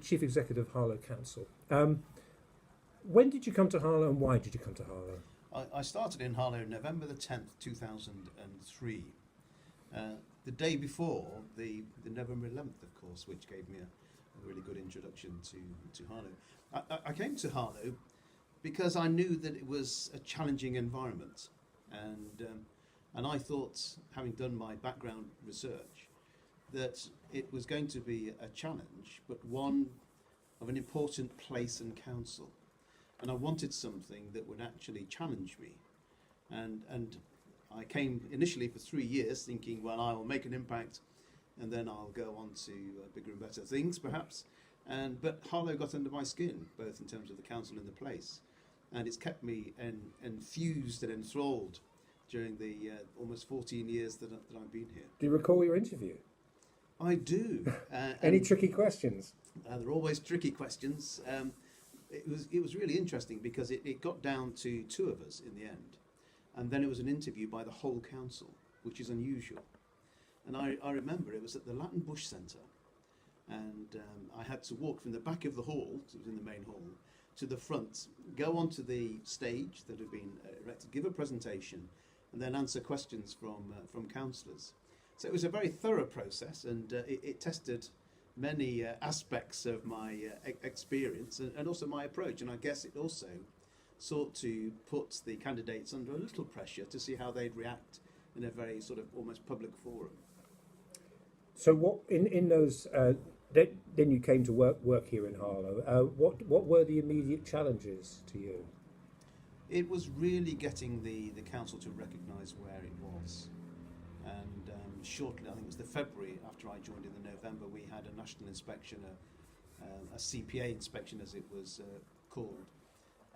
Chief Executive of Harlow Council. When did you come to Harlow and why did you come to Harlow? I started in Harlow November the 10th, 2003. The day before the November 11th, of course, which gave me a really good introduction to Harlow. I came to Harlow because I knew that it was a challenging environment, and I thought, having done my background research, that it was going to be a challenge, but one of an important place and council. And I wanted something that would actually challenge me. And I came initially for 3 years thinking, well, I will make an impact and then I'll go on to bigger and better things, perhaps. But Harlow got under my skin, both in terms of the council and the place. And it's kept me enthused and enthralled during the almost 14 years that I've been here. Do you recall your interview? I do. Any tricky questions? There are always tricky questions. It was really interesting because it got down to 2 of us in the end. And then it was an interview by the whole council, which is unusual. And I remember it was at the Latin Bush Centre. And I had to walk from the back of the hall, so it was in the main hall, to the front, go onto the stage that had been erected, give a presentation, and then answer questions from councillors. So it was a very thorough process, and it tested many aspects of my experience and also my approach. And I guess it also sought to put the candidates under a little pressure to see how they'd react in a very sort of almost public forum. So what in those then you came to work here in Harlow. What were the immediate challenges to you? It was really getting the council to recognise where it was. And shortly, I think it was the February after I joined in the November, we had a national inspection, a CPA inspection as it was called.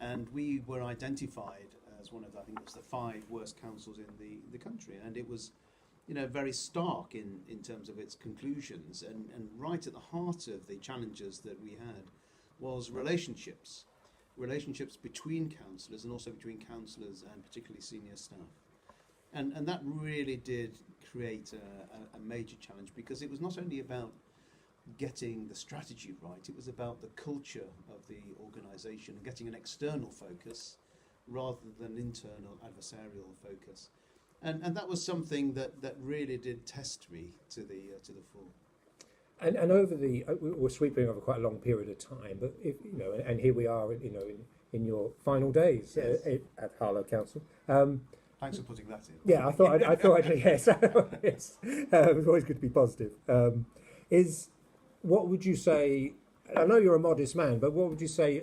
And we were identified as one of, I think it was the 5 worst councils in the country. And it was, very stark in terms of its conclusions. And right at the heart of the challenges that we had was relationships between councillors and also between councillors and particularly senior staff. And that really did create a major challenge, because it was not only about getting the strategy right, it was about the culture of the organisation and getting an external focus rather than internal adversarial focus. And that was something that really did test me to the full. And over we're sweeping over quite a long period of time, but and here we are, in your final days at Harlow Council. Thanks for putting that in. Yeah, I thought I'd yes. Yes. It's always good to be positive. What would you say? I know you're a modest man, but what would you say?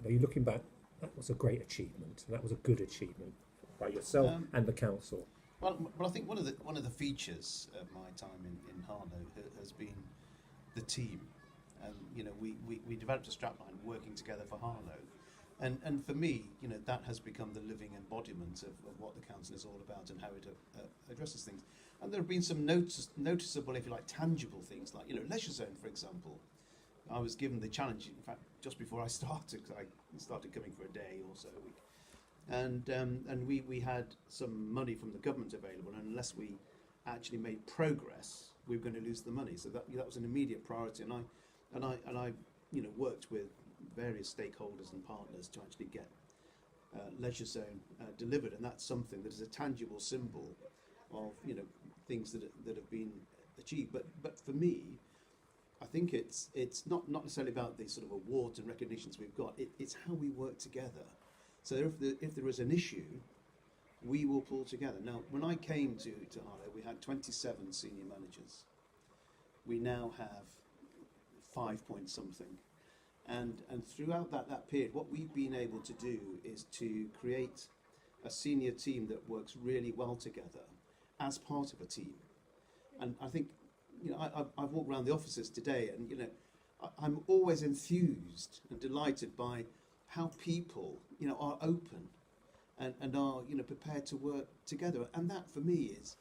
You're looking back. That was a great achievement, and that was a good achievement by yourself and the council. Well, I think one of the features of my time in Harlow has been the team, and we developed a strapline working together for Harlow. And for me, that has become the living embodiment of what the council is all about and how it addresses things. And there have been some noticeable, if you like, tangible things, like, leisure zone, for example. I was given the challenge, in fact, just before I started, because I started coming for a day or so a week. And we had some money from the government available, and unless we actually made progress, we were going to lose the money. So that was an immediate priority, and I worked with various stakeholders and partners to actually get leisure zone delivered, and that's something that is a tangible symbol of things that have been achieved. But for me, I think it's not necessarily about the sort of awards and recognitions we've got. It's how we work together. So if there is an issue, we will pull together. Now, when I came to Harlow, we had 27 senior managers. We now have 5 point something. And throughout that period, what we've been able to do is to create a senior team that works really well together as part of a team. And I think, I've walked around the offices today, and I'm always enthused and delighted by how people are open and are prepared to work together. And that for me is,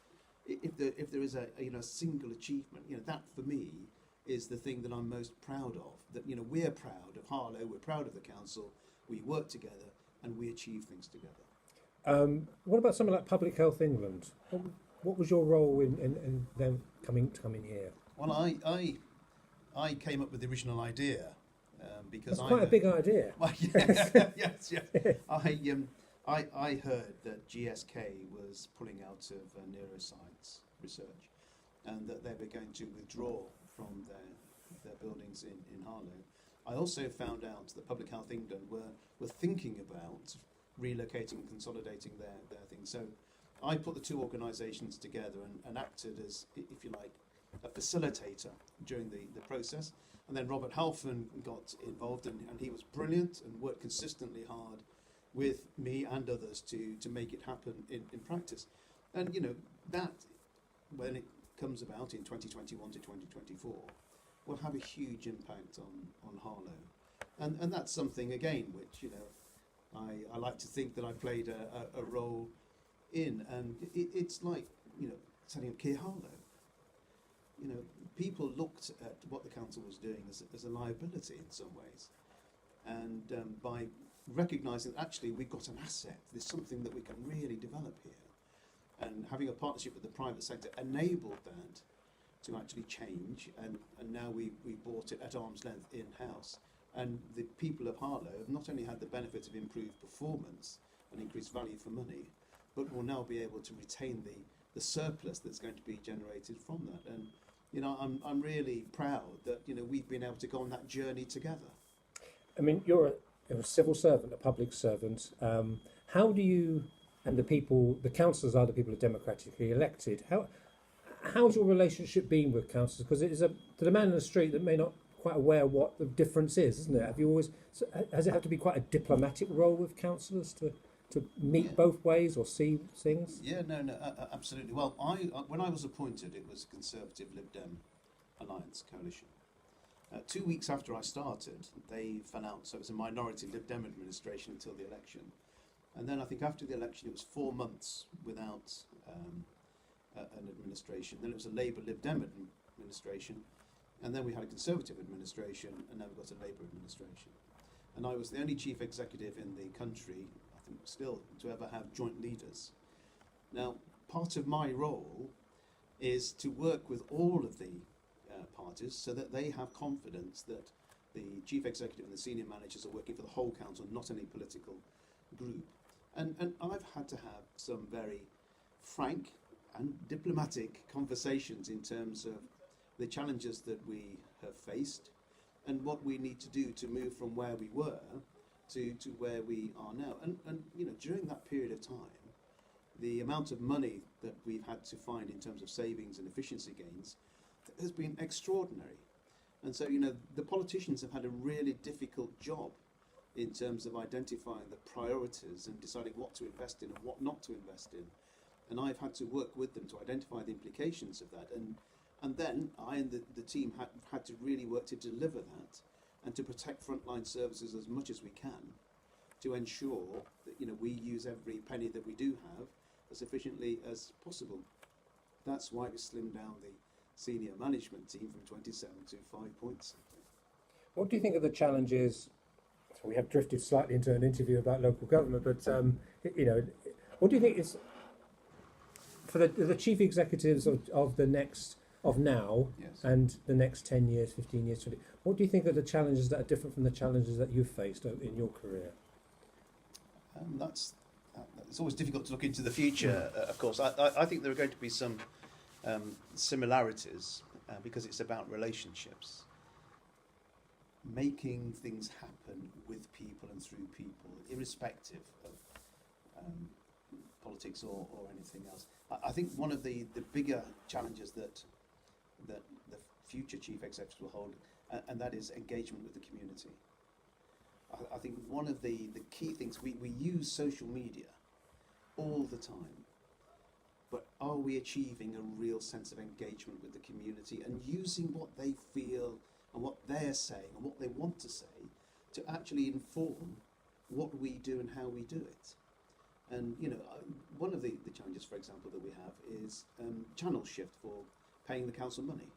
if there is a single achievement, that for me is the thing that I'm most proud of. That we're proud of Harlow, we're proud of the council, we work together and we achieve things together. What about something like Public Health England? What was your role in them coming here? Well, I came up with the original idea because That's quite a big idea. Well, yeah, yes, yes. I heard that GSK was pulling out of neuroscience research, and that they were going to withdraw from their buildings in Harlow. I also found out that Public Health England were thinking about relocating and consolidating their things. So I put the two organisations together and acted as, if you like, a facilitator during the process. And then Robert Halfon got involved, and he was brilliant and worked consistently hard with me and others to make it happen in practice. And, you know, that, when it comes about in 2021 to 2024, will have a huge impact on Harlow. And that's something, again, which, you know, I like to think that I played a role in. And it's like, you know, setting up Keir Harlow. You know, people looked at what the council was doing as a liability in some ways. And by recognising that actually we've got an asset, there's something that we can really develop here. And having a partnership with the private sector enabled that to actually change. And now we bought it at arm's length in-house. And the people of Harlow have not only had the benefit of improved performance and increased value for money, but will now be able to retain the surplus that's going to be generated from that. And you know, I'm really proud that, you know, we've been able to go on that journey together. I mean, you're a civil servant, a public servant. How do you, and the councillors are the people who are democratically elected. How's your relationship been with councillors? Because it is to the man in the street that may not quite aware what the difference is, isn't it? Has it had to be quite a diplomatic role with councillors to meet both ways or see things? Yeah, no, absolutely. Well, when I was appointed, it was Conservative Lib Dem Alliance coalition. 2 weeks after I started, they fell out, so it was a minority Lib Dem administration until the election. And then I think after the election, it was 4 months without an administration. Then it was a Labour Lib Dem administration, and then we had a Conservative administration, and now we've got a Labour administration. And I was the only chief executive in the country, I think still, to ever have joint leaders. Now, part of my role is to work with all of the parties so that they have confidence that the chief executive and the senior managers are working for the whole council, not any political group. And I've had to have some very frank and diplomatic conversations in terms of the challenges that we have faced and what we need to do to move from where we were to where we are now. And you know, during that period of time, the amount of money that we've had to find in terms of savings and efficiency gains has been extraordinary. And so, you know, the politicians have had a really difficult job in terms of identifying the priorities and deciding what to invest in and what not to invest in. And I've had to work with them to identify the implications of that. And then I and the team have had to really work to deliver that and to protect frontline services as much as we can to ensure that, you know, we use every penny that we do have as efficiently as possible. That's why we slimmed down the senior management team from 27 to 5 points. What do you think are the challenges? So we have drifted slightly into an interview about local government, but you know, what do you think is for the chief executives of now Yes. and the next 10 years, 15 years, 20, what do you think are the challenges that are different from the challenges that you've faced in your career? It's always difficult to look into the future, of course. I think there are going to be some similarities because it's about relationships. Making things happen with people and through people, irrespective of politics or anything else. I think one of the bigger challenges that the future chief executives will hold, and that is engagement with the community. I think one of the key things, we use social media all the time, but are we achieving a real sense of engagement with the community and using what they feel and what they're saying and what they want to say to actually inform what we do and how we do it? And, you know, one of the challenges, for example, that we have is channel shift for paying the council money.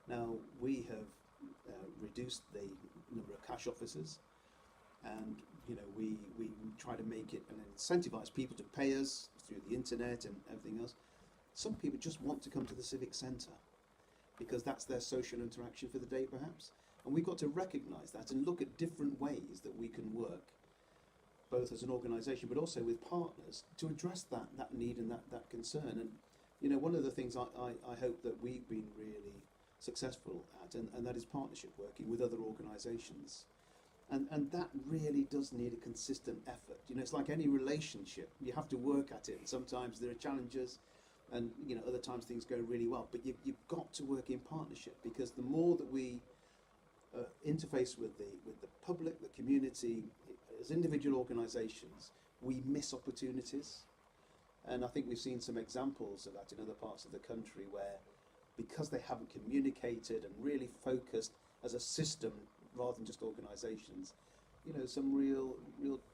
Now, we have reduced the number of cash officers, and, you know, we try to make it and incentivise people to pay us through the internet and everything else. Some people just want to come to the civic centre because that's their social interaction for the day, perhaps. And we've got to recognise that and look at different ways that we can work, both as an organisation but also with partners, to address that need and that concern. And, you know, one of the things I hope that we've been really successful at, and that is partnership, working with other organisations. And that really does need a consistent effort. You know, it's like any relationship. You have to work at it. And sometimes there are challenges, and, you know, other times things go really well. But you've got to work in partnership, because the more that we interface with the public, the community, as individual organisations, we miss opportunities. And I think we've seen some examples of that in other parts of the country, where because they haven't communicated and really focused as a system rather than just organisations, you know, some real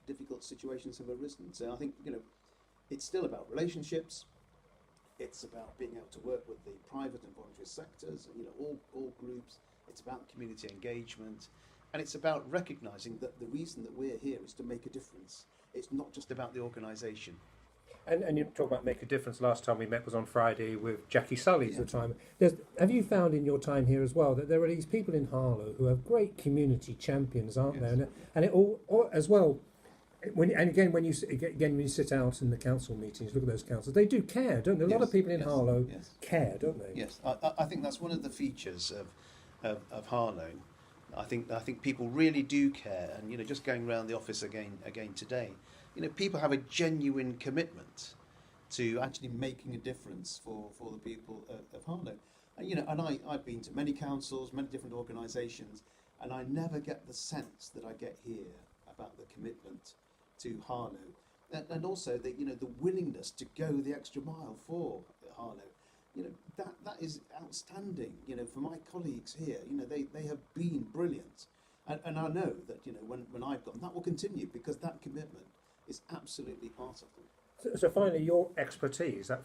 difficult situations have arisen. So I think, you know, it's still about relationships. It's about being able to work with the private and voluntary sectors, you know, all groups. It's about community engagement, and it's about recognising that the reason that we're here is to make a difference. It's not just about the organisation. And you talk about make a difference. Last time we met was on Friday with Jackie Sully's Yeah. the time. Have you found in your time here as well that there are these people in Harlow who have great community champions, aren't Yes. there? And it all as well. When you sit out in the council meetings, look at those councils. They do care, don't they? A lot of people in Harlow care, don't they? Yes, I think that's one of the features of Harlow. I think people really do care, and, you know, just going around the office again today, you know, people have a genuine commitment to actually making a difference for the people of Harlow. And, you know, and I've been to many councils, many different organisations, and I never get the sense that I get here about the commitment to Harlow, and also the, you know, the willingness to go the extra mile for Harlow. You know, that is outstanding. You know, for my colleagues here, you know, they have been brilliant, and I know that, you know, when I've gone, that will continue, because that commitment is absolutely part of them. So finally, your expertise, that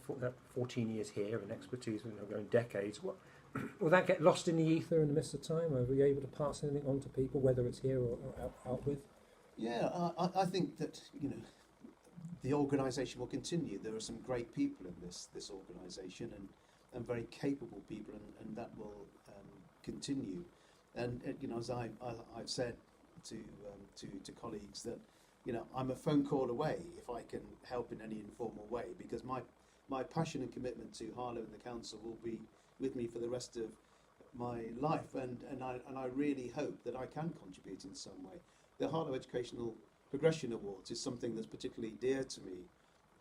14 years here and expertise, you know, going decades, will that get lost in the ether in the midst of time? Are we able to pass anything on to people, whether it's here or out with? Yeah, I think that, you know, the organisation will continue. There are some great people in this organisation, and very capable people, and that will continue. And you know, as I've said to colleagues, that, you know, I'm a phone call away if I can help in any informal way, because my passion and commitment to Harlow and the council will be with me for the rest of my life, and I really hope that I can contribute in some way. The Harlow Educational Progression Awards is something that's particularly dear to me,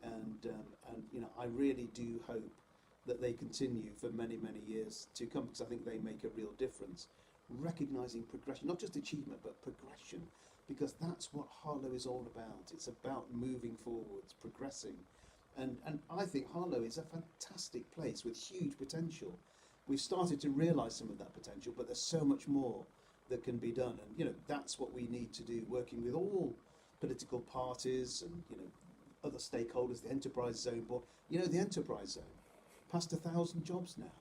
and you know, I really do hope that they continue for many years to come, because I think they make a real difference, recognising progression, not just achievement but progression, because that's what Harlow is all about. It's about moving forwards, progressing, and I think Harlow is a fantastic place with huge potential. We've started to realise some of that potential, but there's so much more that can be done, and, you know, that's what we need to do, working with all political parties and, you know, other stakeholders, the Enterprise Zone Board. You know, the Enterprise Zone, past 1,000 jobs now.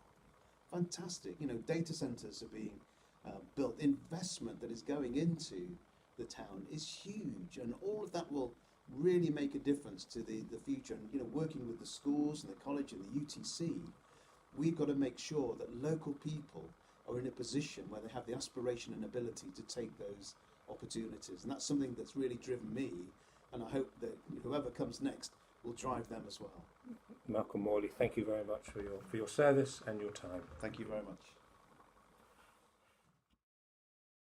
Fantastic. You know, data centres are being built. Investment that is going into the town is huge, and all of that will really make a difference to the future. And, you know, working with the schools and the college and the UTC, we've got to make sure that local people are in a position where they have the aspiration and ability to take those opportunities. And that's something that's really driven me, and I hope that whoever comes next will drive them as well. Malcolm Morley, thank you very much for your service and your time. Thank you very much.